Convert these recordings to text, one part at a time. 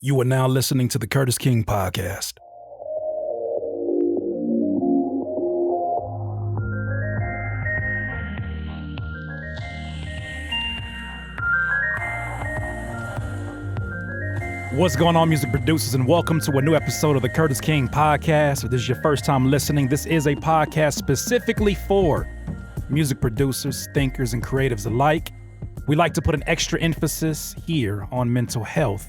You are now listening to the Curtis King Podcast. What's going on, music producers, and welcome to a new episode of the Curtis King Podcast. If this is your first time listening, this is a podcast specifically for music producers, thinkers, and creatives alike. We like to put an extra emphasis here on mental health.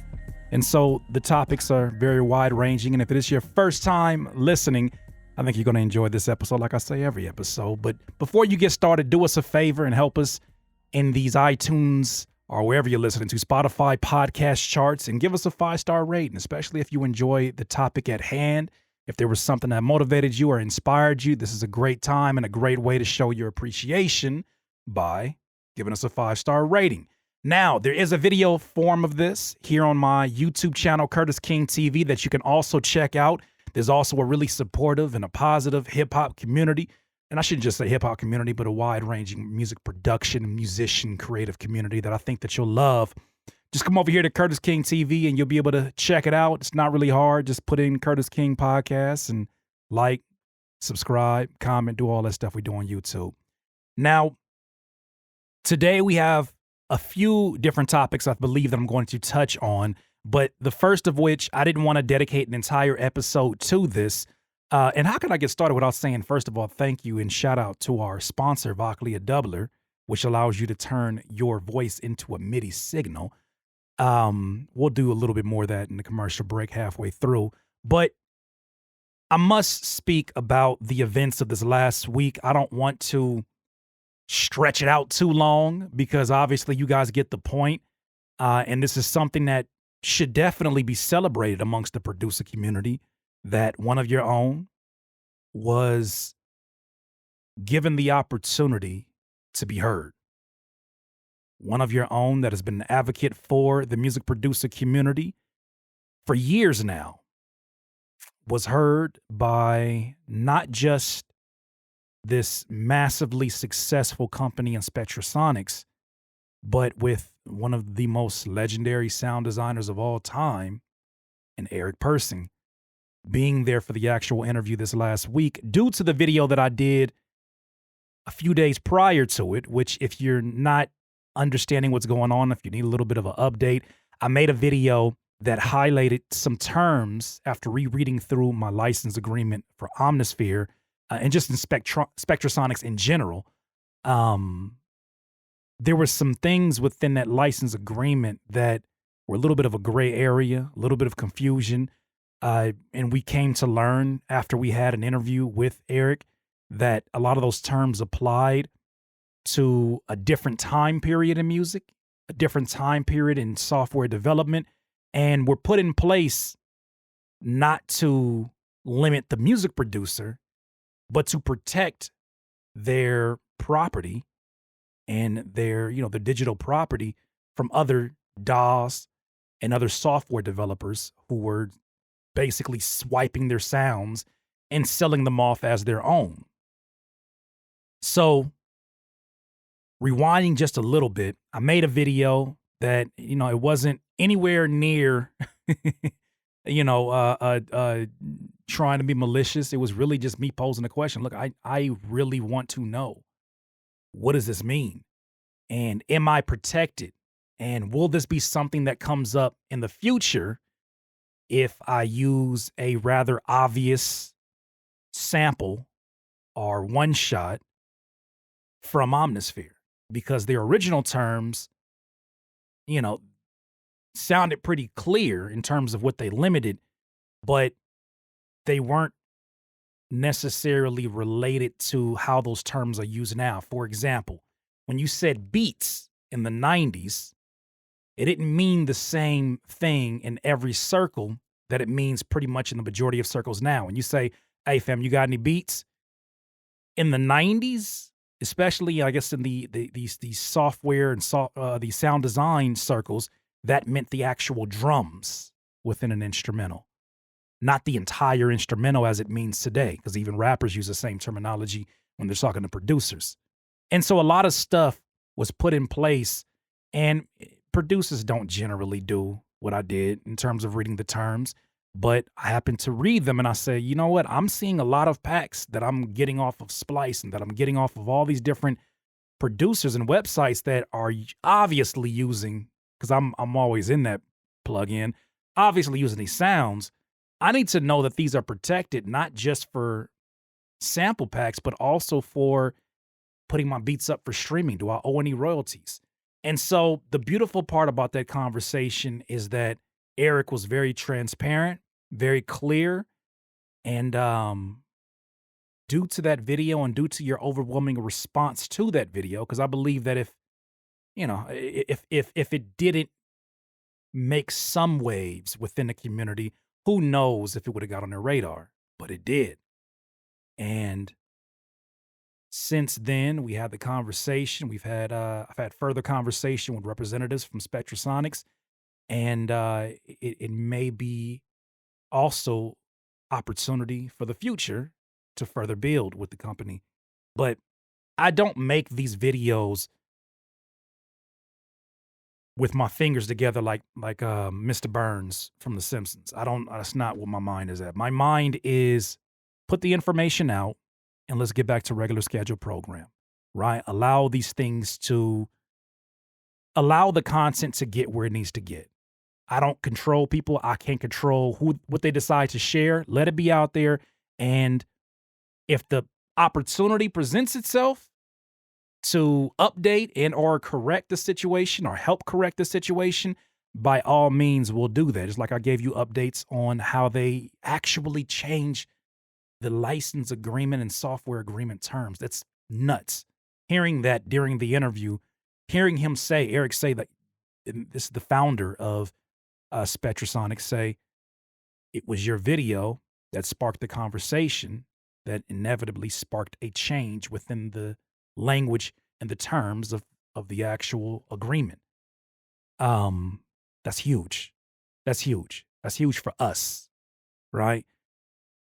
And so the topics are very wide-ranging, and if it is your first time listening, I think you're going to enjoy this episode like I say every episode. But before you get started, do us a favor and help us in these iTunes or wherever you're listening to, Spotify podcast charts, and give us a 5-star rating, especially if you enjoy the topic at hand. If there was something that motivated you or inspired you, this is a great time and a great way to show your appreciation by giving us a 5-star rating. Now, there is a video form of this here on my YouTube channel, Curtis King TV, that you can also check out. There's also a really supportive and a positive hip-hop community. And I shouldn't just say hip-hop community, but a wide-ranging music production, musician, creative community that I think that you'll love. Just come over here to Curtis King TV and you'll be able to check it out. It's not really hard. Just put in Curtis King Podcast and like, subscribe, comment, do all that stuff we do on YouTube. Now, today we have a few different topics I believe that I'm going to touch on, but the first of which I didn't want to dedicate an entire episode to this. And how can I get started without saying, first of all, thank you and shout out to our sponsor, Vocally a Doubler, which allows you to turn your voice into a MIDI signal. We'll do a little bit more of that in the commercial break halfway through, but I must speak about the events of this last week. I don't want to stretch it out too long because obviously you guys get the point. And this is something that should definitely be celebrated amongst the producer community, that one of your own was given the opportunity to be heard. One of your own that has been an advocate for the music producer community for years now was heard by not just this massively successful company in Spectrasonics, but with one of the most legendary sound designers of all time, and Eric Persing, being there for the actual interview this last week due to the video that I did a few days prior to it, which if you're not understanding what's going on, if you need a little bit of an update, I made a video that highlighted some terms after rereading through my license agreement for Omnisphere and just in Spectrasonics in general. There were some things within that license agreement that were a little bit of a gray area, a little bit of confusion. And we came to learn after we had an interview with Eric that a lot of those terms applied to a different time period in music, a different time period in software development, and were put in place not to limit the music producer, but to protect their property and their digital property from other DAWs and other software developers who were basically swiping their sounds and selling them off as their own. So, rewinding just a little bit, I made a video that, it wasn't anywhere near, trying to be malicious. It was really just me posing a question. Look, I really want to know, what does this mean? And am I protected? And will this be something that comes up in the future if I use a rather obvious sample or one shot from Omnisphere? Because their original terms, sounded pretty clear in terms of what they limited, but they weren't necessarily related to how those terms are used now. For example, when you said beats in the 90s, it didn't mean the same thing in every circle that it means pretty much in the majority of circles now. When you say, hey fam, you got any beats? In the 90s, especially I guess in these software and these sound design circles, that meant the actual drums within an instrumental, not the entire instrumental as it means today, because even rappers use the same terminology when they're talking to producers. And so a lot of stuff was put in place, and producers don't generally do what I did in terms of reading the terms, but I happened to read them and I said, you know what? I'm seeing a lot of packs that I'm getting off of Splice and that I'm getting off of all these different producers and websites that are obviously using, because I'm always in that plugin, obviously using these sounds. I need to know that these are protected, not just for sample packs, but also for putting my beats up for streaming. Do I owe any royalties? And so the beautiful part about that conversation is that Eric was very transparent, very clear, and due to that video and due to your overwhelming response to that video, because I believe that if you know if it didn't make some waves within the community, who knows if it would have got on their radar, but it did. And since then, we had the conversation. I've had further conversation with representatives from Spectrasonics, and it may be also opportunity for the future to further build with the company. But I don't make these videos with my fingers together like Mr. Burns from The Simpsons. I don't. That's not what my mind is at. My mind is put the information out and let's get back to regular scheduled program. Right? Allow the content to get where it needs to get. I don't control people. I can't control what they decide to share. Let it be out there. And if the opportunity presents itself to update and or correct the situation or help correct the situation, by all means, we'll do that. Just like I gave you updates on how they actually change the license agreement and software agreement terms. That's nuts. Hearing that during the interview, hearing him say, Eric say that, this is the founder of Spectrasonics, say, it was your video that sparked the conversation that inevitably sparked a change within the language and the terms of the actual agreement. That's huge. That's huge. That's huge for us, right?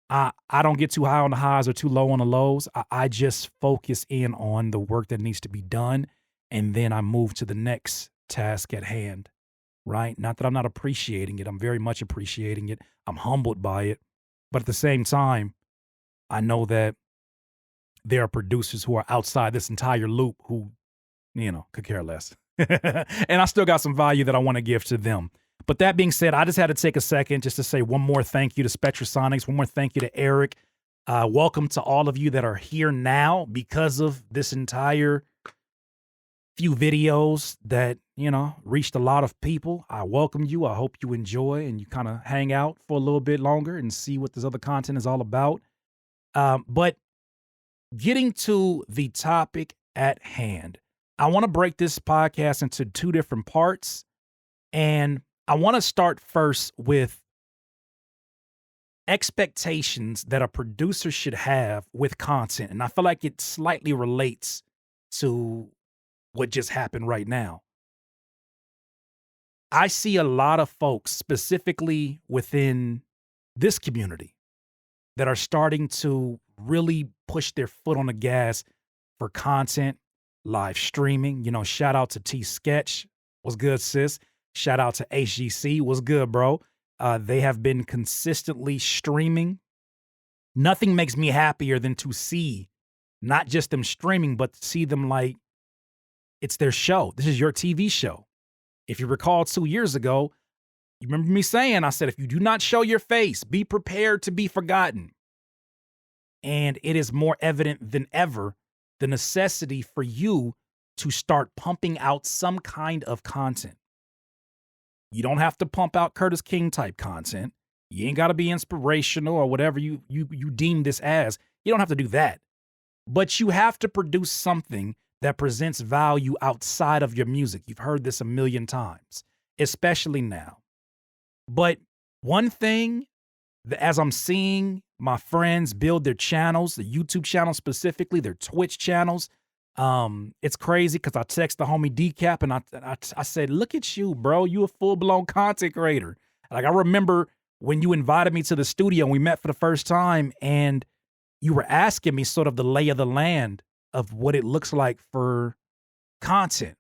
I don't get too high on the highs or too low on the lows. I just focus in on the work that needs to be done, and then I move to the next task at hand, right? Not that I'm not appreciating it. I'm very much appreciating it. I'm humbled by it. But at the same time, I know that there are producers who are outside this entire loop who, could care less. And I still got some value that I want to give to them. But that being said, I just had to take a second just to say one more thank you to Spectrasonics, one more thank you to Eric. Welcome to all of you that are here now because of this entire few videos that, reached a lot of people. I welcome you. I hope you enjoy and you kind of hang out for a little bit longer and see what this other content is all about. But getting to the topic at hand, I want to break this podcast into two different parts. And I want to start first with expectations that a producer should have with content. And I feel like it slightly relates to what just happened right now. I see a lot of folks, specifically within this community, that are starting to really push their foot on the gas for content, live streaming. Shout out to T Sketch. What's good, sis? Shout out to HGC. What's good, bro? They have been consistently streaming. Nothing makes me happier than to see not just them streaming, but to see them like it's their show. This is your TV show. If you recall 2 years ago, you remember me saying, I said, if you do not show your face, be prepared to be forgotten. And it is more evident than ever, the necessity for you to start pumping out some kind of content. You don't have to pump out Curtis King type content. You ain't got to be inspirational or whatever you deem this as. You don't have to do that. But you have to produce something that presents value outside of your music. You've heard this a million times, especially now. But one thing that, as I'm seeing my friends build their channels, the YouTube channels specifically, their Twitch channels, it's crazy because I text the homie Decap and I said, look at you, bro. You a full-blown content creator. Like, I remember when you invited me to the studio and we met for the first time and you were asking me sort of the lay of the land of what it looks like for content.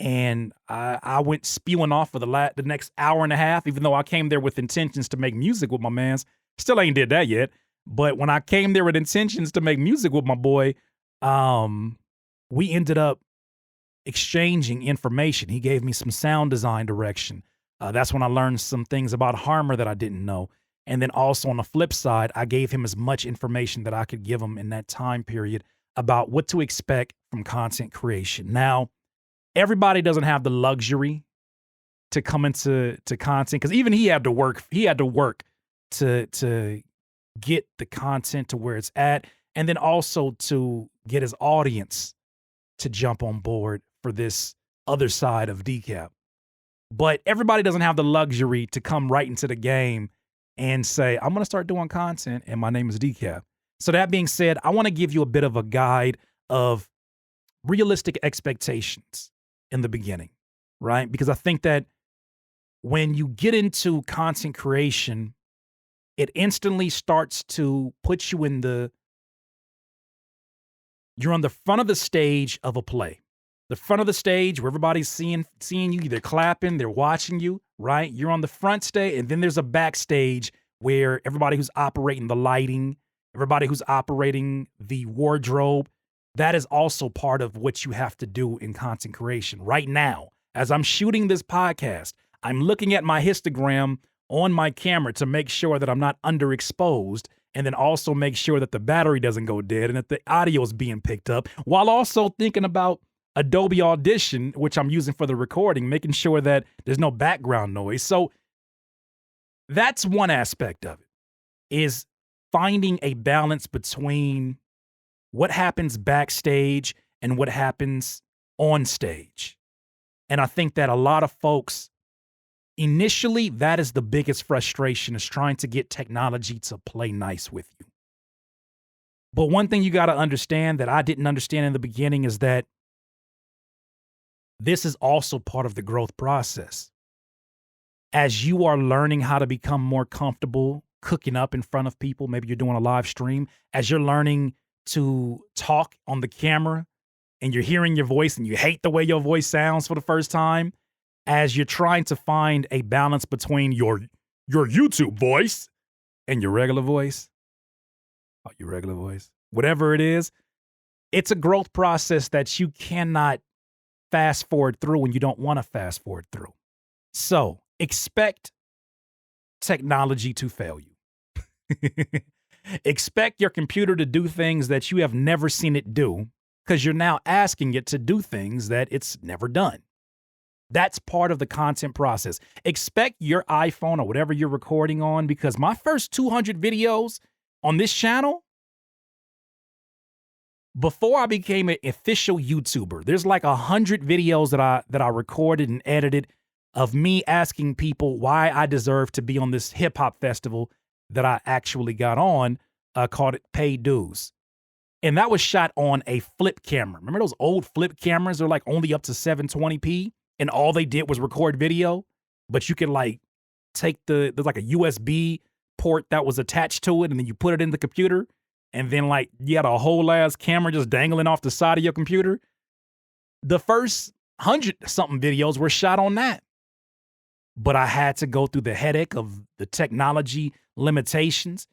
And I went spewing off for the next hour and a half, even though I came there with intentions to make music with my mans. Still ain't did that yet. But when I came there with intentions to make music with my boy, we ended up exchanging information. He gave me some sound design direction. That's when I learned some things about Harmor that I didn't know. And then also on the flip side, I gave him as much information that I could give him in that time period about what to expect from content creation. Now, everybody doesn't have the luxury to come into content, because even he had to work. He had to work to get the content to where it's at, and then also to get his audience to jump on board for this other side of decap. But everybody doesn't have the luxury to come right into the game and say, I'm going to start doing content and my name is decap. So that being said, I want to give you a bit of a guide of realistic expectations in the beginning, right? Because I think that when you get into content creation, it instantly starts to put you you're on the front of the stage of a play. The front of the stage where everybody's seeing you, they're clapping, they're watching you, right? You're on the front stage, and then there's a backstage where everybody who's operating the lighting, everybody who's operating the wardrobe, that is also part of what you have to do in content creation. Right now, as I'm shooting this podcast, I'm looking at my histogram on my camera to make sure that I'm not underexposed, and then also make sure that the battery doesn't go dead and that the audio is being picked up, while also thinking about Adobe Audition, which I'm using for the recording, making sure that there's no background noise. So that's one aspect of it, is finding a balance between what happens backstage and what happens on stage. And I think that a lot of folks, initially, that is the biggest frustration, is trying to get technology to play nice with you. But one thing you got to understand that I didn't understand in the beginning is that this is also part of the growth process. As you are learning how to become more comfortable cooking up in front of people, maybe you're doing a live stream, as you're learning to talk on the camera and you're hearing your voice and you hate the way your voice sounds for the first time, as you're trying to find a balance between your YouTube voice and your regular voice, whatever it is, it's a growth process that you cannot fast forward through when you don't want to fast forward through. So expect technology to fail you. Expect your computer to do things that you have never seen it do, because you're now asking it to do things that it's never done. That's part of the content process. Expect your iPhone or whatever you're recording on, because my first 200 videos on this channel, before I became an official YouTuber, there's like 100 videos that I recorded and edited of me asking people why I deserve to be on this hip hop festival that I actually got on, called it Paid Dues. And that was shot on a flip camera. Remember those old flip cameras? They're like only up to 720p, and all they did was record video, but you could like take there's like a USB port that was attached to it, and then you put it in the computer, and then like you had a whole ass camera just dangling off the side of your computer. The first 100-something videos were shot on that. But I had to go through the headache of the technology limitations,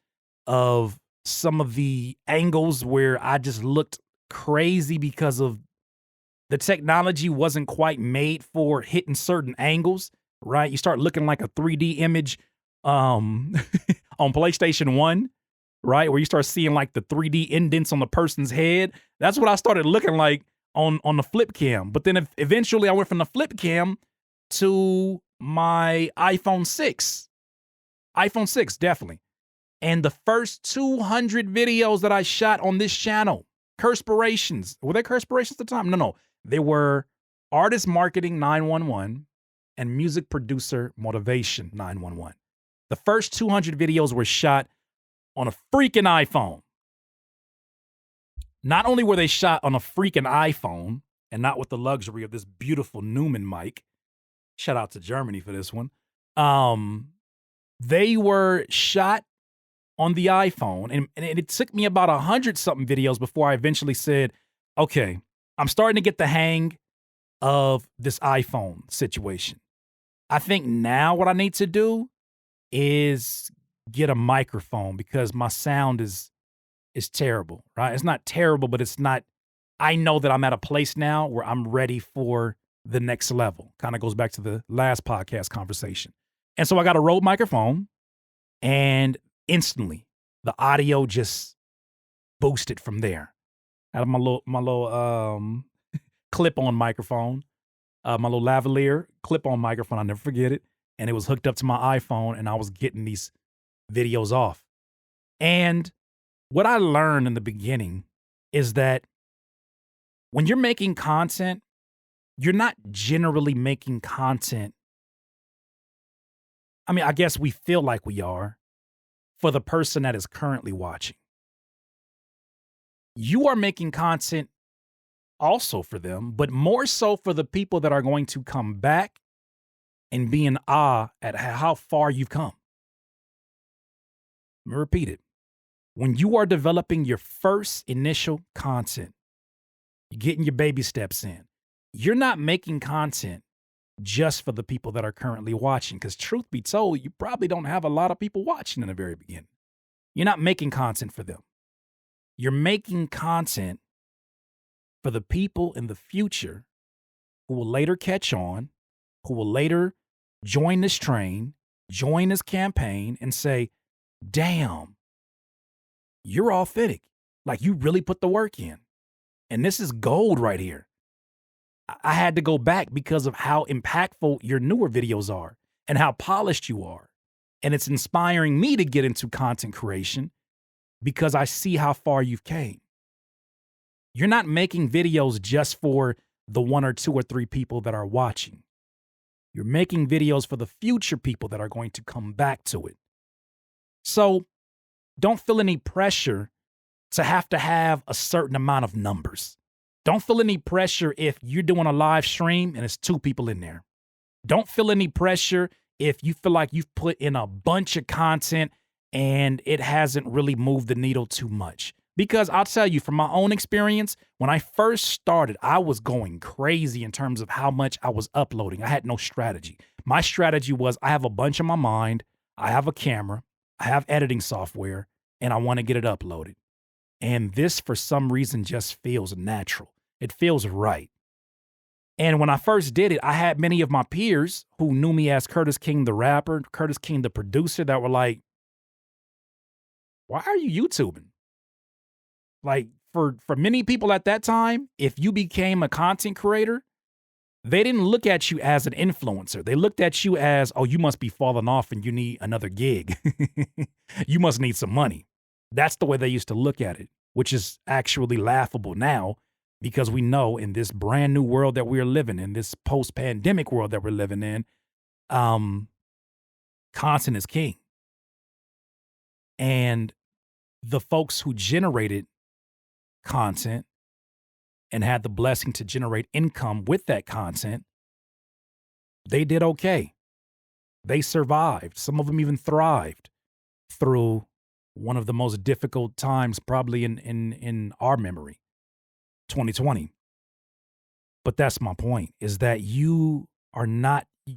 of some of the angles where I just looked crazy because of the technology wasn't quite made for hitting certain angles, right? You start looking like a 3D image on PlayStation 1, right? Where you start seeing like the 3D indents on the person's head. That's what I started looking like on the flip cam. But then eventually I went from the flip cam to my iPhone 6. iPhone 6, definitely. And the first 200 videos that I shot on this channel, Curspirations. Were they Curspirations at the time? No. They were Artist Marketing 911 and Music Producer Motivation 911. The first 200 videos were shot on a freaking iPhone. Not only were they shot on a freaking iPhone and not with the luxury of this beautiful Neumann mic, shout out to Germany for this one. They were shot on the iPhone, and it took me about 100-something videos before I eventually said, okay, I'm starting to get the hang of this iPhone situation. I think now what I need to do is get a microphone because my sound is terrible, right? It's not terrible, but it's not. I know that I'm at a place now where I'm ready for the next level. Kind of goes back to the last podcast conversation. And so I got a Rode microphone and instantly the audio just boosted from there. I have my little clip-on microphone, my little lavalier clip-on microphone. I'll never forget it. And it was hooked up to my iPhone and I was getting these videos off. And what I learned in the beginning is that when you're making content, you're not generally making content. I mean, I guess we feel like we are for the person that is currently watching. You are making content also for them, but more so for the people that are going to come back and be in awe at how far you've come. Let me repeat it. When you are developing your first initial content, you're getting your baby steps in, you're not making content just for the people that are currently watching. Because truth be told, you probably don't have a lot of people watching in the very beginning. You're not making content for them. You're making content for the people in the future who will later catch on, who will later join this train, join this campaign and say, damn, you're authentic. Like you really put the work in. And this is gold right here. I had to go back because of how impactful your newer videos are and how polished you are. And it's inspiring me to get into content creation because I see how far you've came. You're not making videos just for the 1 or 2 or 3 people that are watching. You're making videos for the future people that are going to come back to it. So don't feel any pressure to have a certain amount of numbers. Don't feel any pressure if you're doing a live stream and it's 2 people in there. Don't feel any pressure if you feel like you've put in a bunch of content and it hasn't really moved the needle too much. Because I'll tell you from my own experience, when I first started, I was going crazy in terms of how much I was uploading. I had no strategy. My strategy was I have a bunch in my mind, I have a camera, I have editing software, and I want to get it uploaded. And this, for some reason, just feels natural. It feels right. And when I first did it, I had many of my peers who knew me as Curtis King, the rapper, Curtis King, the producer, that were like, why are you YouTubing? Like for many people at that time, if you became a content creator, they didn't look at you as an influencer. They looked at you as, oh, you must be falling off and you need another gig. You must need some money. That's the way they used to look at it, which is actually laughable now because we know in this brand new world that we are living in, this post-pandemic world that we're living in, content is king. And the folks who generated content and had the blessing to generate income with that content, they did okay. They survived. Some of them even thrived through one of the most difficult times probably in our memory, 2020. But that's my point, is that you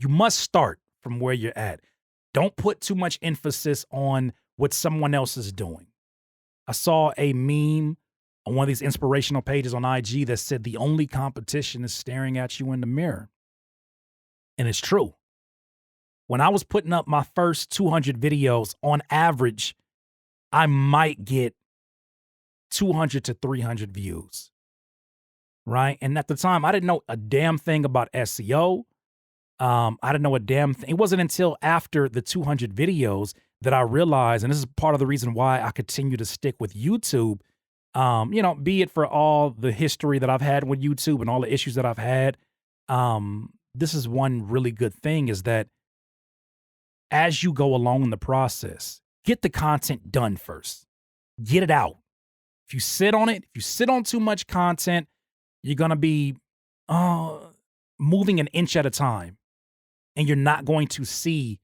must start from where you're at. Don't put too much emphasis on what someone else is doing. I saw a meme on one of these inspirational pages on IG that said the only competition is staring at you in the mirror. And it's true. When I was putting up my first 200 videos, on average, I might get 200 to 300 views, right? And at the time, I didn't know a damn thing about SEO. I didn't know a damn thing. It wasn't until after the 200 videos that I realized, and this is part of the reason why I continue to stick with YouTube, be it for all the history that I've had with YouTube and all the issues that I've had. This is one really good thing, is that as you go along in the process, get the content done first. Get it out. If you sit on it, if you sit on too much content, you're going to be moving an inch at a time. And you're not going to see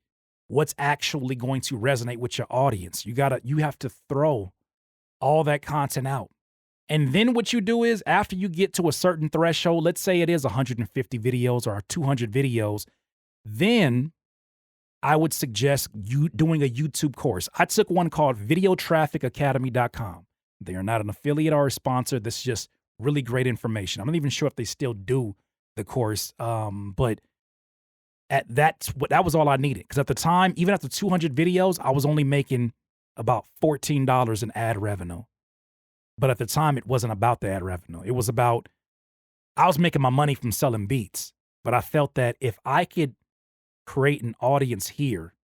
what's actually going to resonate with your audience. You have to throw all that content out. And then what you do is after you get to a certain threshold, let's say it is 150 videos or 200 videos, then I would suggest you doing a YouTube course. I took one called videotrafficacademy.com. They are not an affiliate or a sponsor. This is just really great information. I'm not even sure if they still do the course, but that was all I needed. Because at the time, even after 200 videos, I was only making about $14 in ad revenue. But at the time, it wasn't about the ad revenue. It was about, I was making my money from selling beats. But I felt that if I could create an audience here,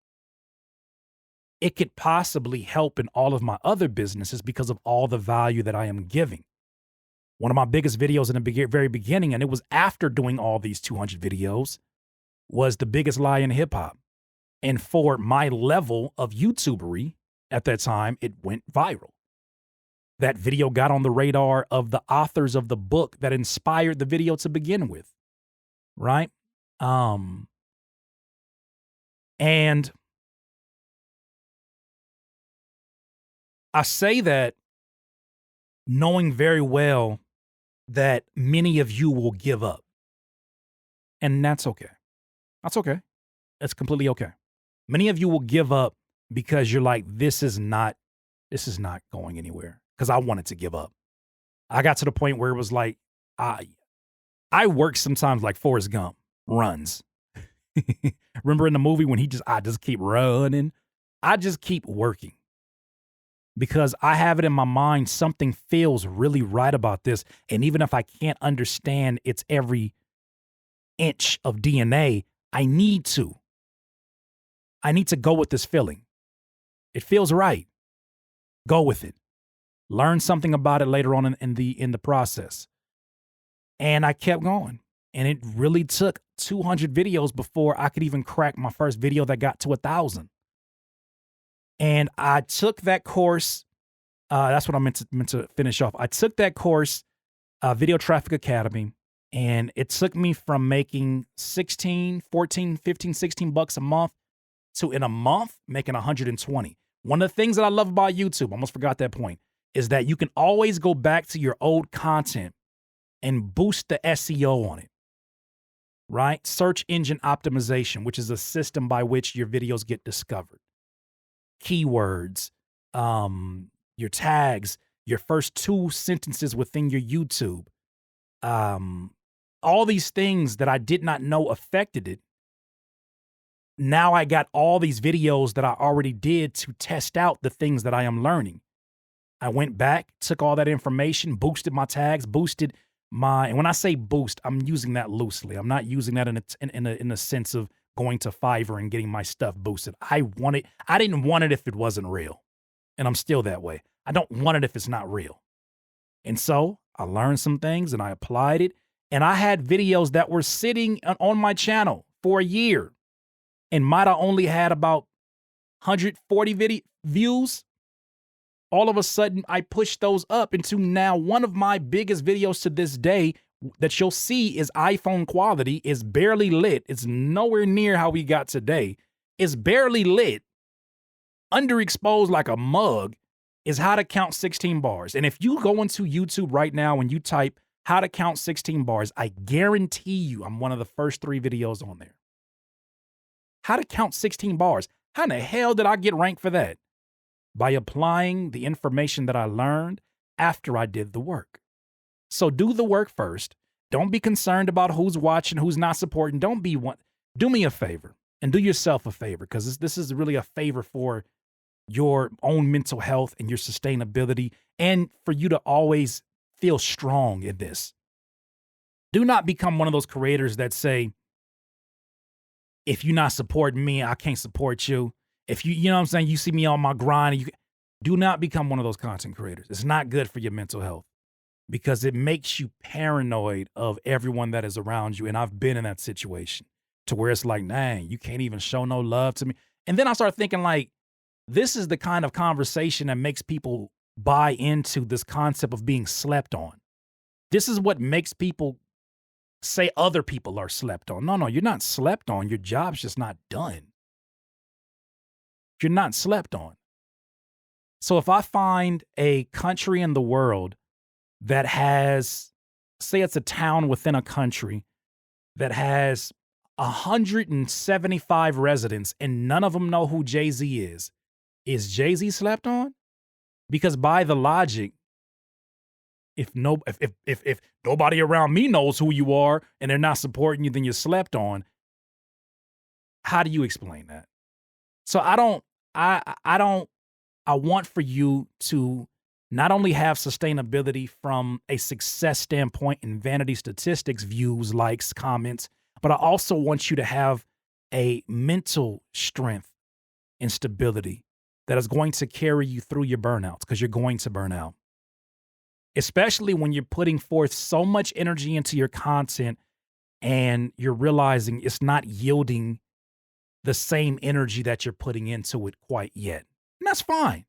it could possibly help in all of my other businesses because of all the value that I am giving. One of my biggest videos in the very beginning, and it was after doing all these 200 videos, was The Biggest Lie in Hip Hop. And for my level of YouTubery at that time, it went viral. That video got on the radar of the authors of the book that inspired the video to begin with, right? And I say that knowing very well that many of you will give up. And that's okay. That's okay. That's completely okay. Many of you will give up because you're like, this is not going anywhere. Because I wanted to give up. I got to the point where it was like, I work sometimes like Forrest Gump runs. Remember in the movie when I just keep running? I just keep working. Because I have it in my mind, something feels really right about this. And even if I can't understand its every inch of DNA, I need to go with this feeling. It feels right. Go with it. Learn something about it later on in the process. And I kept going. And it really took 200 videos before I could even crack my first video that got to 1,000. And I took that course. That's what I meant to finish off. I took that course, Video Traffic Academy, and it took me from making 16, 14, 15, 16 bucks a month to in a month making 120. One of the things that I love about YouTube, I almost forgot that point, is that you can always go back to your old content and boost the SEO on it, right? Search engine optimization, which is a system by which your videos get discovered. Keywords, your tags, your first 2 sentences within your YouTube. All these things that I did not know affected it. Now I got all these videos that I already did to test out the things that I am learning. I went back, took all that information, boosted my tags, boosted my, and when I say boost, I'm using that loosely. I'm not using that in a sense of going to Fiverr and getting my stuff boosted. I didn't want it if it wasn't real. And I'm still that way. I don't want it if it's not real. And so I learned some things and I applied it. And I had videos that were sitting on my channel for a year and might have only had about 140 views. All of a sudden, I pushed those up into now one of my biggest videos to this day that you'll see is iPhone quality, is barely lit. It's nowhere near how we got today. It's barely lit, underexposed like a mug, is how to count 16 bars. And if you go into YouTube right now and you type how to count 16 bars, I guarantee you I'm one of the first 3 videos on there. How to count 16 bars. How in the hell did I get ranked for that? By applying the information that I learned after I did the work. So do the work first. Don't be concerned about who's watching, who's not supporting. Do me a favor and do yourself a favor, because this is really a favor for your own mental health and your sustainability, and for you to always feel strong in this. Do not become one of those creators that say, if you're not supporting me, I can't support you. If you know what I'm saying, you see me on my grind, do not become one of those content creators. It's not good for your mental health because it makes you paranoid of everyone that is around you. And I've been in that situation to where it's like, dang, you can't even show no love to me. And then I start thinking like, this is the kind of conversation that makes people buy into this concept of being slept on. This is what makes people say other people are slept on. No, you're not slept on. Your job's just not done. You're not slept on. So if I find a country in the world that has, say it's a town within a country that has 175 residents and none of them know who Jay-Z is Jay-Z slept on? Because by the logic, if nobody around me knows who you are and they're not supporting you, then you're slept on. How do you explain that? So I want for you to not only have sustainability from a success standpoint in vanity statistics, views, likes, comments, but I also want you to have a mental strength and stability that is going to carry you through your burnouts, because you're going to burn out. Especially when you're putting forth so much energy into your content and you're realizing it's not yielding the same energy that you're putting into it quite yet. And that's fine.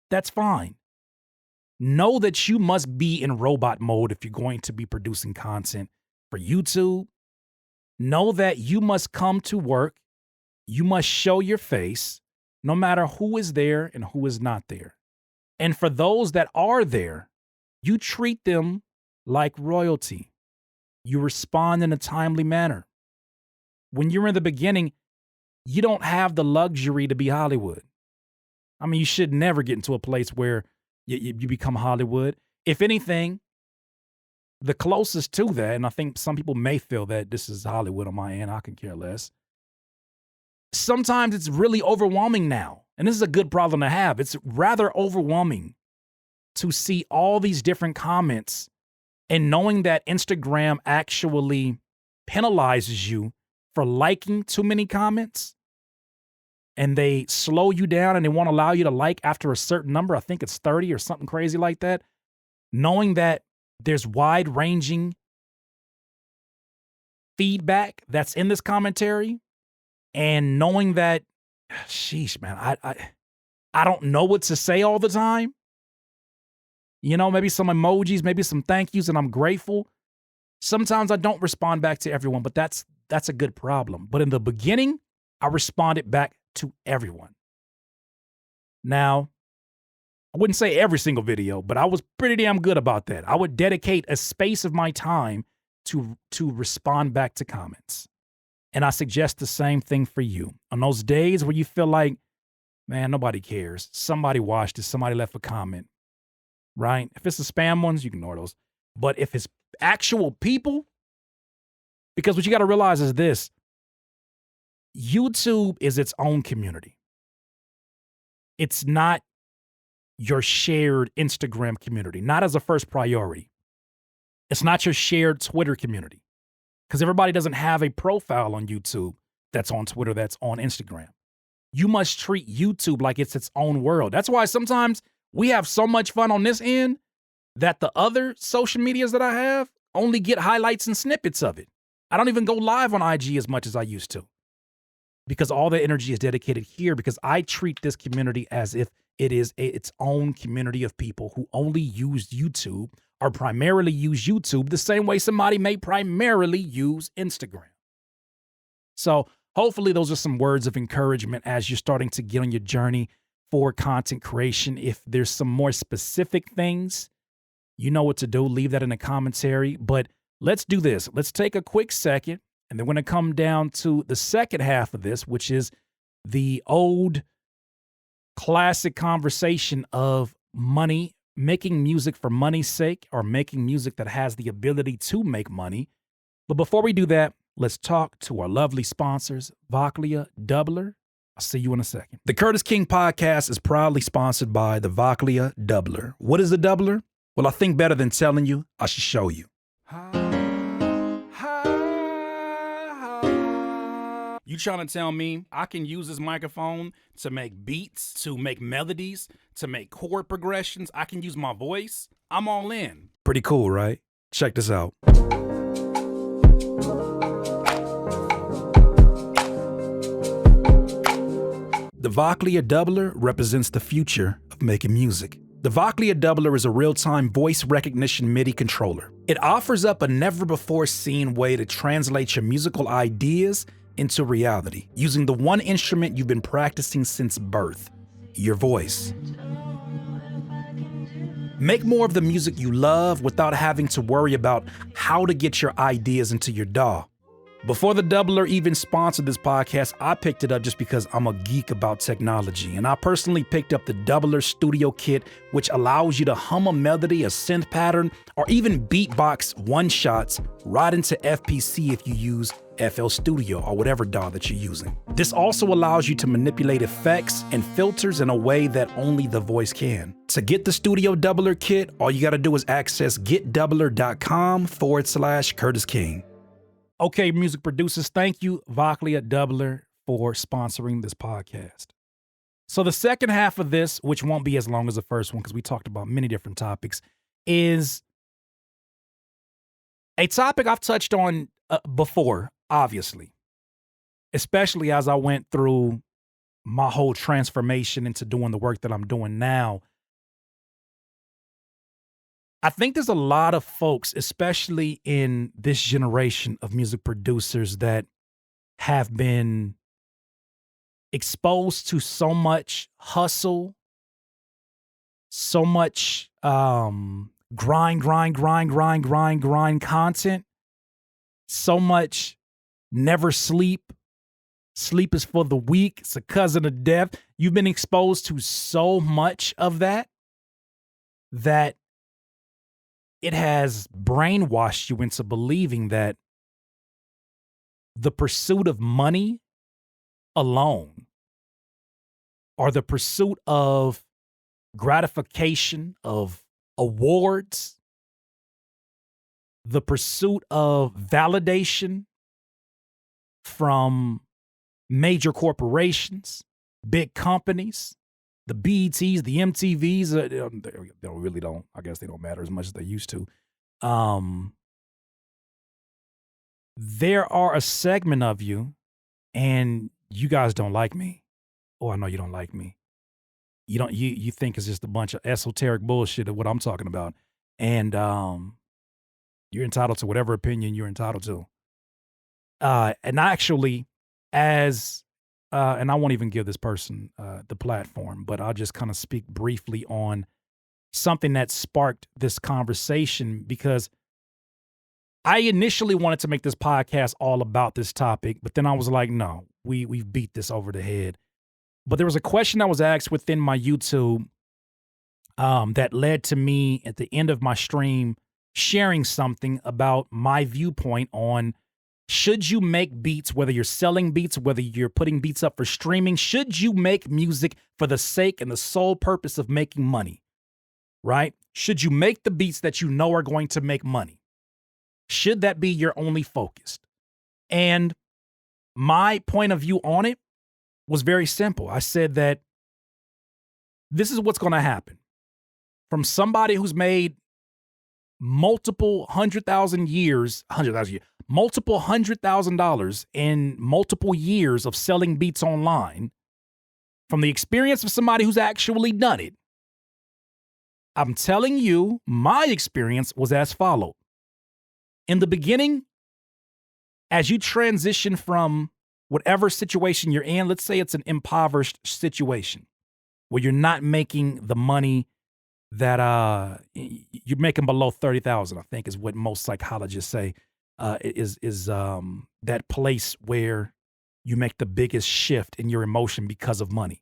That's fine. Know that you must be in robot mode if you're going to be producing content for YouTube. Know that you must come to work. You must show your face, no matter who is there and who is not there. And for those that are there, you treat them like royalty. You respond in a timely manner. When you're in the beginning, you don't have the luxury to be Hollywood. I mean, you should never get into a place where you become Hollywood. If anything, the closest to that, and I think some people may feel that this is Hollywood on my end, I can care less. Sometimes it's really overwhelming now, and this is a good problem to have. It's rather overwhelming to see all these different comments and knowing that Instagram actually penalizes you for liking too many comments, and they slow you down and they won't allow you to like after a certain number. I think it's 30 or something crazy like that. Knowing that there's wide-ranging feedback that's in this commentary, and knowing that, sheesh, man, I don't know what to say all the time. You know, maybe some emojis, maybe some thank yous, and I'm grateful. Sometimes I don't respond back to everyone, but that's a good problem. But in the beginning, I responded back to everyone. Now, I wouldn't say every single video, but I was pretty damn good about that. I would dedicate a space of my time to respond back to comments. And I suggest the same thing for you. On those days where you feel like, man, nobody cares. Somebody watched it. Somebody left a comment. Right? If it's the spam ones, you can ignore those. But if it's actual people, because what you got to realize is this: YouTube is its own community. It's not your shared Instagram community, not as a first priority. It's not your shared Twitter community, because everybody doesn't have a profile on YouTube that's on Twitter, that's on Instagram. You must treat YouTube like it's its own world. That's why sometimes we have so much fun on this end that the other social medias that I have only get highlights and snippets of it. I don't even go live on IG as much as I used to, because all the energy is dedicated here, because I treat this community as if it is its own community of people who only use YouTube or primarily use YouTube the same way somebody may primarily use Instagram. So hopefully those are some words of encouragement as you're starting to get on your journey for content creation. If there's some more specific things, you know what to do. Leave that in the commentary. But let's do this. Let's take a quick second, and then we're going to come down to the second half of this, which is the old classic conversation of money, making music for money's sake, or making music that has the ability to make money. But before we do that, let's talk to our lovely sponsors, Voclia Doubler. I'll see you in a second. The Curtis King Podcast is proudly sponsored by the Voclia Doubler. What is the doubler? Well, I think better than telling you, I should show you. You trying to tell me I can use this microphone to make beats, to make melodies, to make chord progressions? I can use my voice? I'm all in. Pretty cool, right? Check this out. The Voclia Doubler represents the future of making music. The Voclia Doubler is a real-time voice recognition MIDI controller. It offers up a never-before-seen way to translate your musical ideas into reality, using the one instrument you've been practicing since birth, your voice. Make more of the music you love without having to worry about how to get your ideas into your DAW. Before the Doubler even sponsored this podcast, I picked it up just because I'm a geek about technology. And I personally picked up the Doubler Studio Kit, which allows you to hum a melody, a synth pattern, or even beatbox one-shots right into FPC if you use FL Studio or whatever DAW that you're using. This also allows you to manipulate effects and filters in a way that only the voice can. To get the Studio Doubler Kit, all you gotta do is access getdoubler.com/Curtis King. Okay, music producers, thank you, Voclia Doubler, for sponsoring this podcast. So the second half of this, which won't be as long as the first one because we talked about many different topics, is a topic I've touched on before, obviously, especially as I went through my whole transformation into doing the work that I'm doing now. I think there's a lot of folks, especially in this generation of music producers, that have been exposed to so much hustle, so much grind content, so much never sleep. Sleep is for the weak. It's a cousin of death. You've been exposed to so much of that it has brainwashed you into believing that the pursuit of money alone, or the pursuit of gratification, of awards, the pursuit of validation from major corporations, big companies, the BETs, the MTVs, they really don't, I guess they don't matter as much as they used to. There are a segment of you, and you guys don't like me. Oh, I know you don't like me. You think it's just a bunch of esoteric bullshit of what I'm talking about. And you're entitled to whatever opinion you're entitled to. And actually, and I won't even give this person the platform, but I'll just kind of speak briefly on something that sparked this conversation, because I initially wanted to make this podcast all about this topic, but then I was like, no, we've beat this over the head. But there was a question that was asked within my YouTube that led to me at the end of my stream sharing something about my viewpoint on, should you make beats, whether you're selling beats, whether you're putting beats up for streaming, should you make music for the sake and the sole purpose of making money, right? Should you make the beats that you know are going to make money? Should that be your only focus? And my point of view on it was very simple. I said that this is what's going to happen. From somebody who's made multiple $100,000 in multiple years of selling beats online, from the experience of somebody who's actually done it, I'm telling you, my experience was as followed. In the beginning, as you transition from whatever situation you're in, let's say it's an impoverished situation where you're not making the money that you're making below 30,000, I think is what most psychologists say, is that place where you make the biggest shift in your emotion because of money.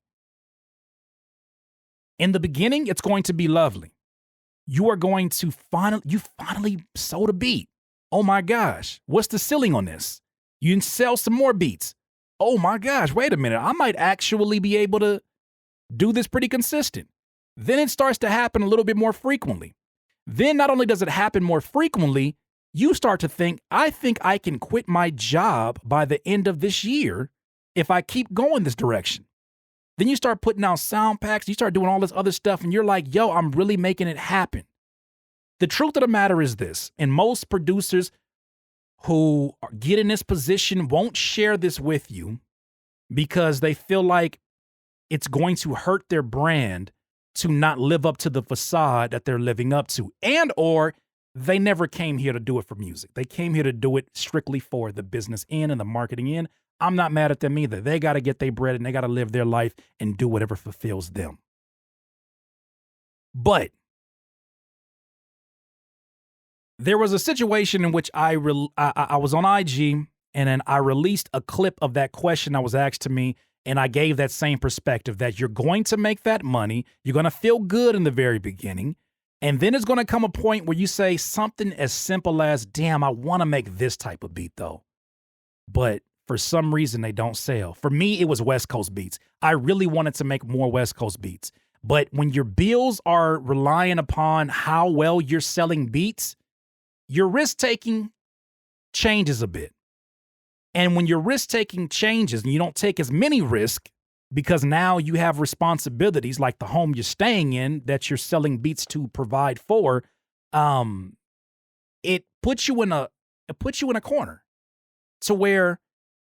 In the beginning, it's going to be lovely. You are going to finally sold a beat. Oh my gosh, what's the ceiling on this? You can sell some more beats. Oh my gosh, wait a minute, I might actually be able to do this pretty consistent. Then it starts to happen a little bit more frequently. Then not only does it happen more frequently, you start to think I can quit my job by the end of this year if I keep going this direction. Then you start putting out sound packs, you start doing all this other stuff, and you're like, yo, I'm really making it happen. The truth of the matter is this, and most producers who get in this position won't share this with you because they feel like it's going to hurt their brand to not live up to the facade that they're living up to, and or they never came here to do it for music. They came here to do it strictly for the business end and the marketing end. I'm not mad at them either. They got to get their bread and they got to live their life and do whatever fulfills them. But There was a situation in which I was on IG, and then I released a clip of that question that was asked to me, and I gave that same perspective that you're going to make that money, you're going to feel good in the very beginning, and then it's going to come a point where you say something as simple as, damn, I want to make this type of beat though. But for some reason, they don't sell. For me, it was West Coast beats. I really wanted to make more West Coast beats. But when your bills are relying upon how well you're selling beats, your risk-taking changes a bit. And when your risk-taking changes and you don't take as many risks because now you have responsibilities like the home you're staying in that you're selling beats to provide for, it puts you in a corner to where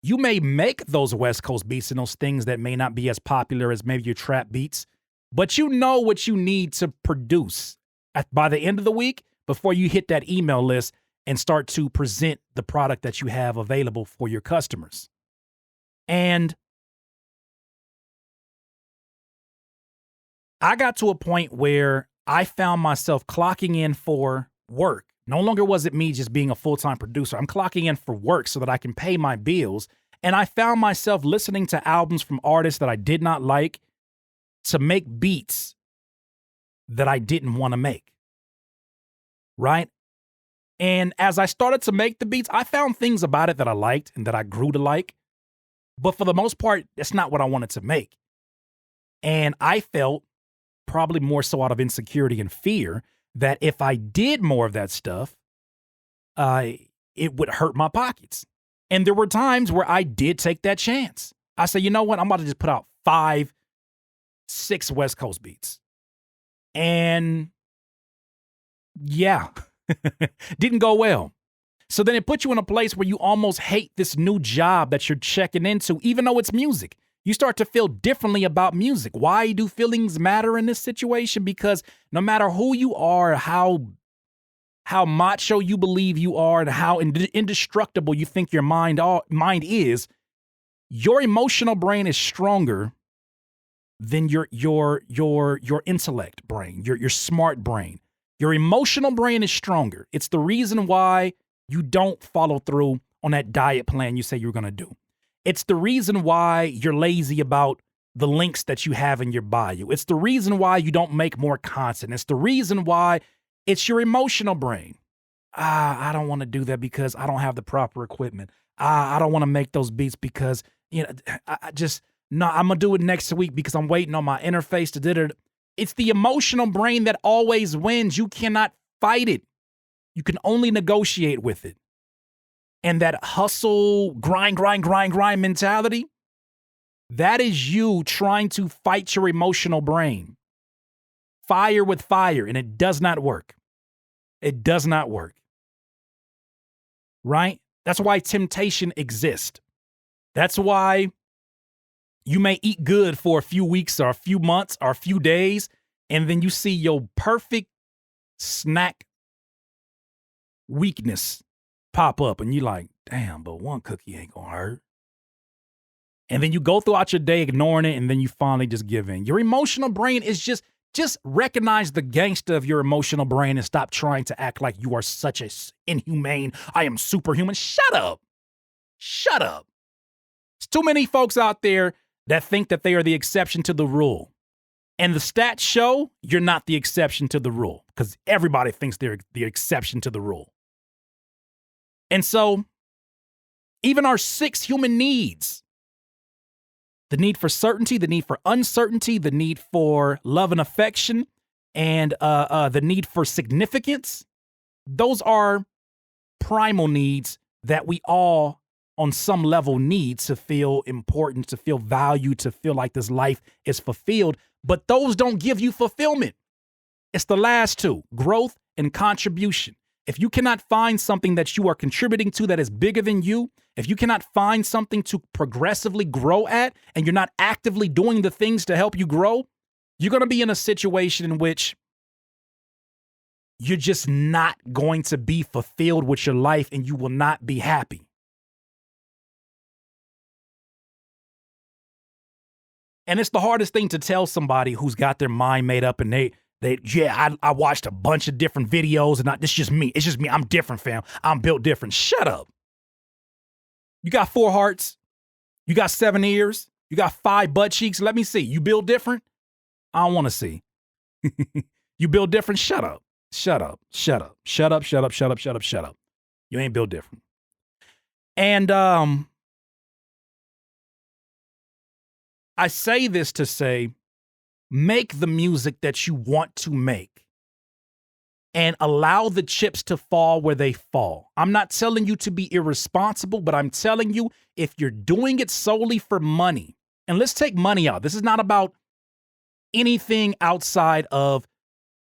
you may make those West Coast beats and those things that may not be as popular as maybe your trap beats, but you know what you need to produce by the end of the week before you hit that email list and start to present the product that you have available for your customers. And I got to a point where I found myself clocking in for work. No longer was it me just being a full-time producer. I'm clocking in for work so that I can pay my bills. And I found myself listening to albums from artists that I did not like to make beats that I didn't want to make. Right? And as I started to make the beats, I found things about it that I liked and that I grew to like. But for the most part, that's not what I wanted to make. And I felt, probably more so out of insecurity and fear, that if I did more of that stuff, it would hurt my pockets. And there were times where I did take that chance. I said, you know what? I'm about to just put out 5, 6 West Coast beats. And yeah, didn't go well. So then it puts you in a place where you almost hate this new job that you're checking into, even though it's music. You start to feel differently about music. Why do feelings matter in this situation? Because no matter who you are, how macho you believe you are, and how indestructible you think your mind is, your emotional brain is stronger than your intellect brain, your smart brain. Your emotional brain is stronger. It's the reason why you don't follow through on that diet plan you say you're going to do. It's the reason why you're lazy about the links that you have in your bio. It's the reason why you don't make more content. It's the reason why it's your emotional brain. I don't want to do that because I don't have the proper equipment. I don't want to make those beats because, no, I'm going to do it next week because I'm waiting on my interface to do it. It's the emotional brain that always wins. You cannot fight it. You can only negotiate with it. And that hustle, grind mentality, that is you trying to fight your emotional brain. Fire with fire, and it does not work. It does not work. Right? That's why temptation exists. That's why you may eat good for a few weeks or a few months or a few days, and then you see your perfect snack weakness pop up, and you're like, damn, but one cookie ain't gonna hurt. And then you go throughout your day ignoring it, and then you finally just give in. Your emotional brain is just recognize the gangster of your emotional brain and stop trying to act like you are such a inhumane, I am superhuman. Shut up. Shut up. There's too many folks out there that think that they are the exception to the rule. And the stats show you're not the exception to the rule because everybody thinks they're the exception to the rule. And so, even our 6 human needs, the need for certainty, the need for uncertainty, the need for love and affection, and the need for significance, those are primal needs that we all, on some level, need to feel important, to feel valued, to feel like this life is fulfilled. But those don't give you fulfillment. It's the last 2, growth and contribution. If you cannot find something that you are contributing to that is bigger than you, if you cannot find something to progressively grow at, and you're not actively doing the things to help you grow, you're going to be in a situation in which you're just not going to be fulfilled with your life and you will not be happy. And it's the hardest thing to tell somebody who's got their mind made up and I watched a bunch of different videos and this is just me. It's just me. I'm different, fam. I'm built different. Shut up. You got 4 hearts. You got 7 ears. You got 5 butt cheeks. Let me see. You build different? I don't want to see. You build different? Shut up. Shut up. Shut up. Shut up. Shut up. Shut up. Shut up. Shut up. You ain't built different. And I say this to say, make the music that you want to make and allow the chips to fall where they fall. I'm not telling you to be irresponsible, but I'm telling you, if you're doing it solely for money, and let's take money out. This is not about anything outside of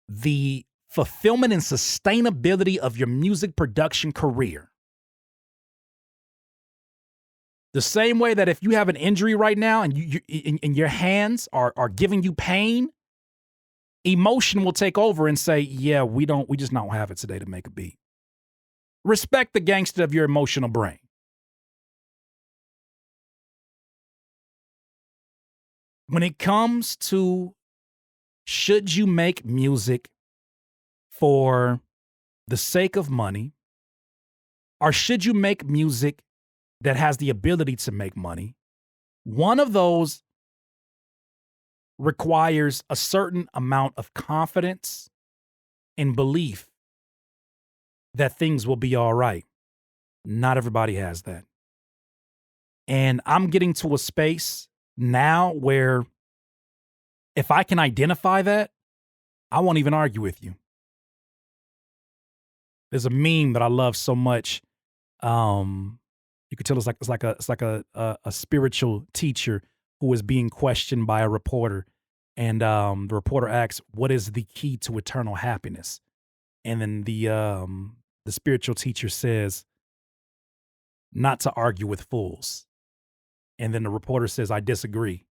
the fulfillment and sustainability of your music production career. The same way that if you have an injury right now and your hands are giving you pain, emotion will take over and say, yeah, we just don't have it today to make a beat. Respect the gangster of your emotional brain. When it comes to should you make music for the sake of money, or should you make music that has the ability to make money, one of those requires a certain amount of confidence and belief that things will be all right. Not everybody has that. And I'm getting to a space now where if I can identify that, I won't even argue with you. There's a meme that I love so much. You could tell it's like a spiritual teacher who is being questioned by a reporter, and the reporter asks, "What is the key to eternal happiness?" And then the spiritual teacher says, "Not to argue with fools." And then the reporter says, "I disagree."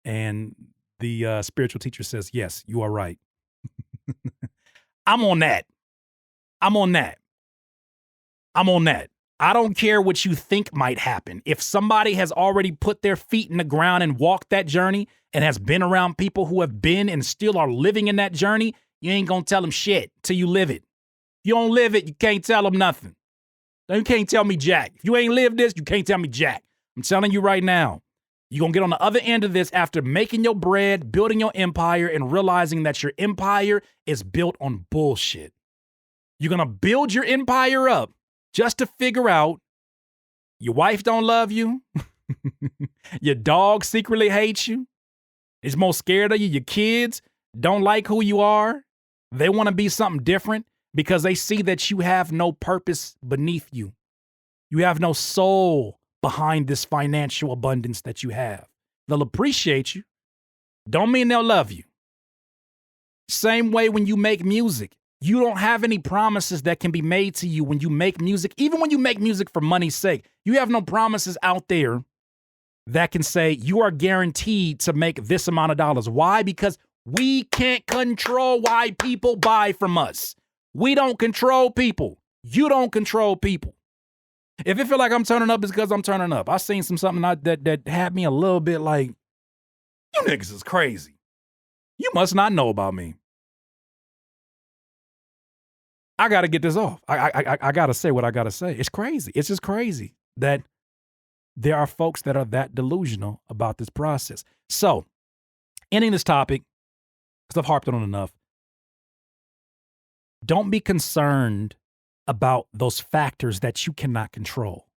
And the spiritual teacher says, "Yes, you are right." I'm on that. I'm on that. I'm on that. I don't care what you think might happen. If somebody has already put their feet in the ground and walked that journey and has been around people who have been and still are living in that journey, you ain't gonna tell them shit till you live it. If you don't live it, you can't tell them nothing. You can't tell me jack. If you ain't lived this, you can't tell me jack. I'm telling you right now, you're gonna get on the other end of this after making your bread, building your empire, and realizing that your empire is built on bullshit. You're gonna build your empire up just to figure out your wife don't love you, your dog secretly hates you, is more scared of you, your kids don't like who you are, they want to be something different because they see that you have no purpose beneath you. You have no soul behind this financial abundance that you have. They'll appreciate you, don't mean they'll love you. Same way when you make music. You don't have any promises that can be made to you when you make music. Even when you make music for money's sake, you have no promises out there that can say you are guaranteed to make this amount of dollars. Why? Because we can't control why people buy from us. We don't control people. You don't control people. If it feel like I'm turning up, it's because I'm turning up. I seen something that had me a little bit like, you niggas is crazy. You must not know about me. I got to get this off. I got to say what I got to say. It's crazy. It's just crazy that there are folks that are that delusional about this process. So, ending this topic, because I've harped on it enough, don't be concerned about those factors that you cannot control.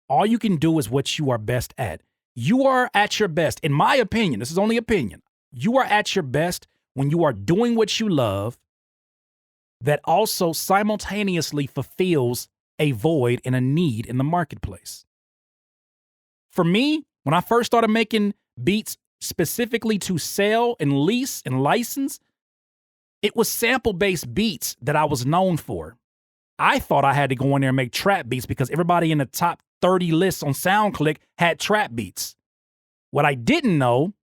All you can do is what you are best at. You are at your best, in my opinion, this is only opinion, you are at your best when you are doing what you love that also simultaneously fulfills a void and a need in the marketplace. For me, when I first started making beats specifically to sell and lease and license, it was sample-based beats that I was known for. I thought I had to go in there and make trap beats because everybody in the top 30 lists on SoundClick had trap beats. What I didn't know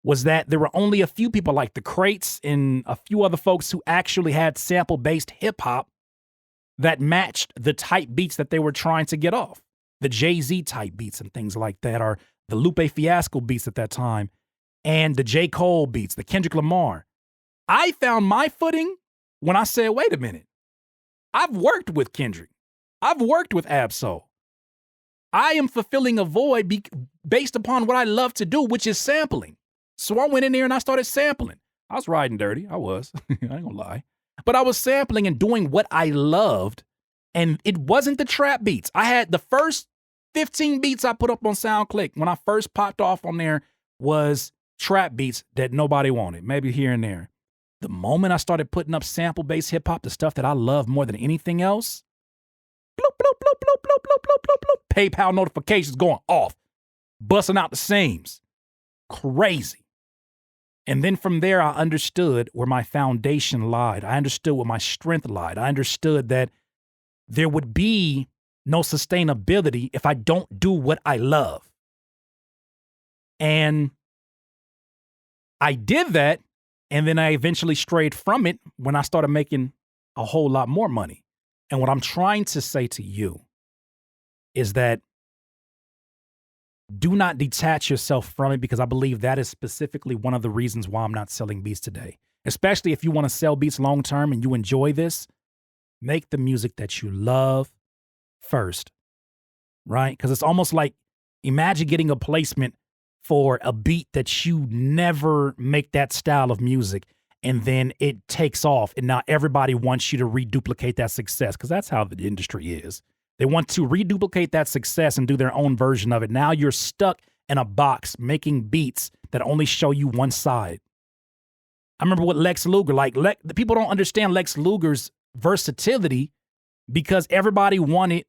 was that there were only a few people like the Crates and a few other folks who actually had sample-based hip-hop that matched the type beats that they were trying to get off. The Jay-Z type beats and things like that, or the Lupe Fiasco beats at that time, and the J. Cole beats, the Kendrick Lamar. I found my footing when I said, wait a minute, I've worked with Kendrick. I've worked with Absol. I am fulfilling a void based upon what I love to do, which is sampling. So I went in there and I started sampling. I was riding dirty. I was. I ain't gonna lie. But I was sampling and doing what I loved. And it wasn't the trap beats. I had the first 15 beats I put up on SoundClick when I first popped off on there was trap beats that nobody wanted, maybe here and there. The moment I started putting up sample-based hip-hop, the stuff that I love more than anything else, bloop, bloop, bloop, bloop, bloop, bloop, bloop, bloop, bloop, PayPal notifications going off, busting out the seams. Crazy. And then from there, I understood where my foundation lied. I understood where my strength lied. I understood that there would be no sustainability if I don't do what I love. And I did that, and then I eventually strayed from it when I started making a whole lot more money. And what I'm trying to say to you is that do not detach yourself from it, because I believe that is specifically one of the reasons why I'm not selling beats today. Especially if you want to sell beats long term and you enjoy this, make the music that you love first, right? Because it's almost like, imagine getting a placement for a beat that you never make that style of music, and then it takes off, and now everybody wants you to reduplicate that success, because that's how the industry is. They want to reduplicate that success and do their own version of it. Now you're stuck in a box making beats that only show you one side. I remember with Lex Luger, the people don't understand Lex Luger's versatility, because everybody wanted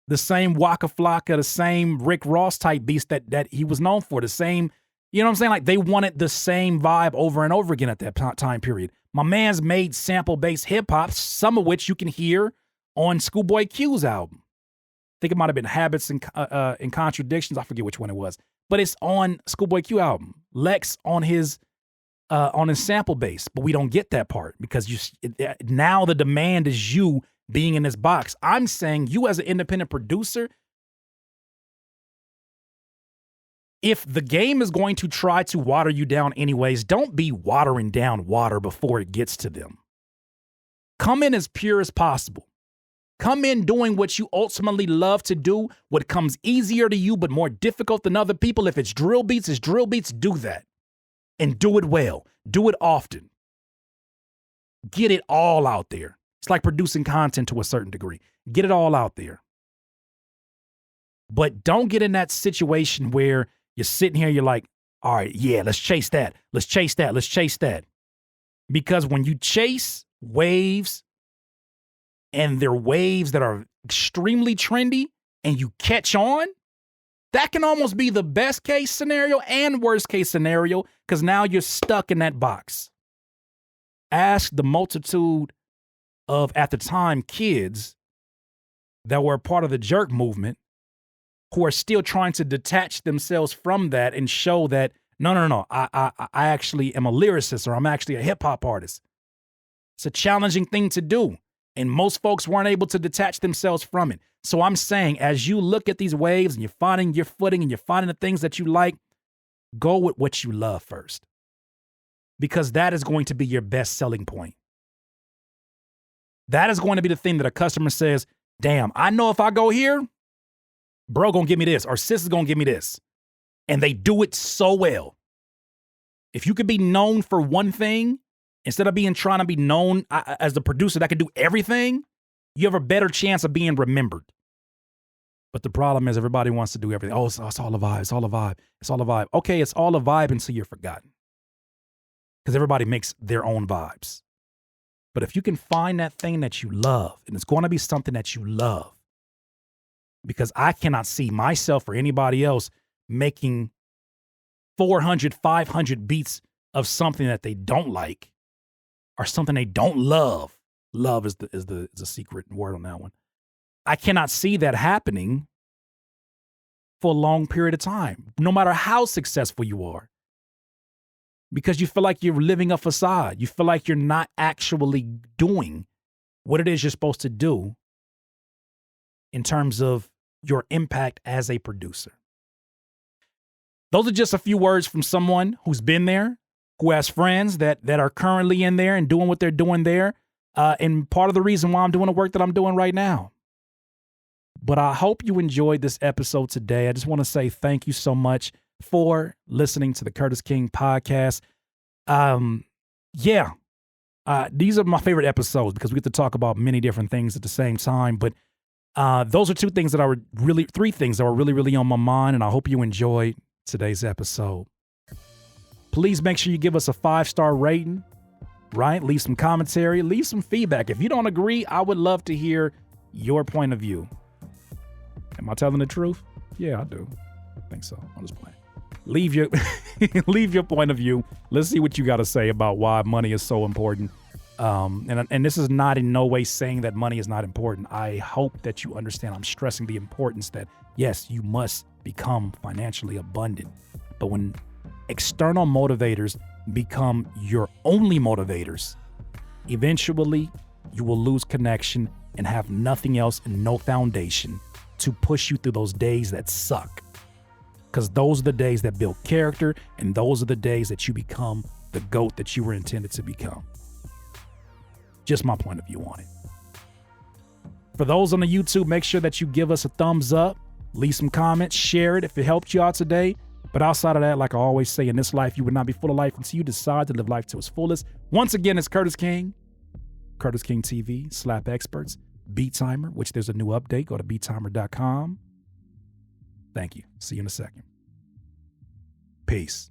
the same Waka Flocka, the same Rick Ross type beats that he was known for, the same, you know what I'm saying? Like, they wanted the same vibe over and over again at that time period. My man's made sample-based hip-hop, some of which you can hear on Schoolboy Q's album. I think it might have been Habits and Contradictions. I forget which one it was, but it's on Schoolboy Q album. Lex on his sample base, but we don't get that part because now the demand is you being in this box. I'm saying, you as an independent producer, if the game is going to try to water you down anyways, don't be watering down water before it gets to them. Come in as pure as possible. Come in doing what you ultimately love to do, what comes easier to you but more difficult than other people. If it's drill beats, do that. And do it well. Do it often. Get it all out there. It's like producing content to a certain degree. Get it all out there. But don't get in that situation where you're sitting here, you're like, all right, yeah, let's chase that. Let's chase that. Let's chase that. Because when you chase waves, and they're waves that are extremely trendy, and you catch on, that can almost be the best case scenario and worst case scenario, because now you're stuck in that box. Ask the multitude of, at the time, kids that were a part of the jerk movement who are still trying to detach themselves from that and show that, no, I actually am a lyricist, or I'm actually a hip hop artist. It's a challenging thing to do. And most folks weren't able to detach themselves from it. So I'm saying, as you look at these waves and you're finding your footing and you're finding the things that you like, go with what you love first. Because that is going to be your best selling point. That is going to be the thing that a customer says, damn, I know if I go here, bro gonna give me this, or sis is gonna give me this. And they do it so well. If you could be known for one thing, instead of trying to be known as the producer that can do everything, you have a better chance of being remembered. But the problem is, everybody wants to do everything. Oh, it's all a vibe. It's all a vibe. It's all a vibe. Okay, it's all a vibe until you're forgotten. Because everybody makes their own vibes. But if you can find that thing that you love, and it's going to be something that you love, because I cannot see myself or anybody else making 400, 500 beats of something that they don't like, or something they don't love. Love is the secret word on that one. I cannot see that happening for a long period of time, no matter how successful you are. Because you feel like you're living a facade. You feel like you're not actually doing what it is you're supposed to do in terms of your impact as a producer. Those are just a few words from someone who's been there, who has friends that are currently in there and doing what they're doing there. And part of the reason why I'm doing the work that I'm doing right now. But I hope you enjoyed this episode today. I just want to say thank you so much for listening to the Curtis King podcast. These are my favorite episodes because we get to talk about many different things at the same time. But those are three things that were really, really on my mind. And I hope you enjoyed today's episode. Please make sure you give us a 5-star rating, right? Leave some commentary, leave some feedback. If you don't agree, I would love to hear your point of view. Am I telling the truth? Yeah, I do. I think so. I'm just playing. Leave your point of view. Let's see what you got to say about why money is so important. And this is not in no way saying that money is not important. I hope that you understand. I'm stressing the importance that, yes, you must become financially abundant. But when external motivators become your only motivators, eventually you will lose connection and have nothing else and no foundation to push you through those days that suck. Because those are the days that build character, and those are the days that you become the GOAT that you were intended to become. Just my point of view on it. For those on the YouTube, make sure that you give us a thumbs up, leave some comments, share it if it helped you out today. But outside of that, like I always say, in this life, you would not be full of life until you decide to live life to its fullest. Once again, it's Curtis King, Curtis King TV, Slap Experts, Beat Timer, which there's a new update. Go to beattimer.com. Thank you. See you in a second. Peace.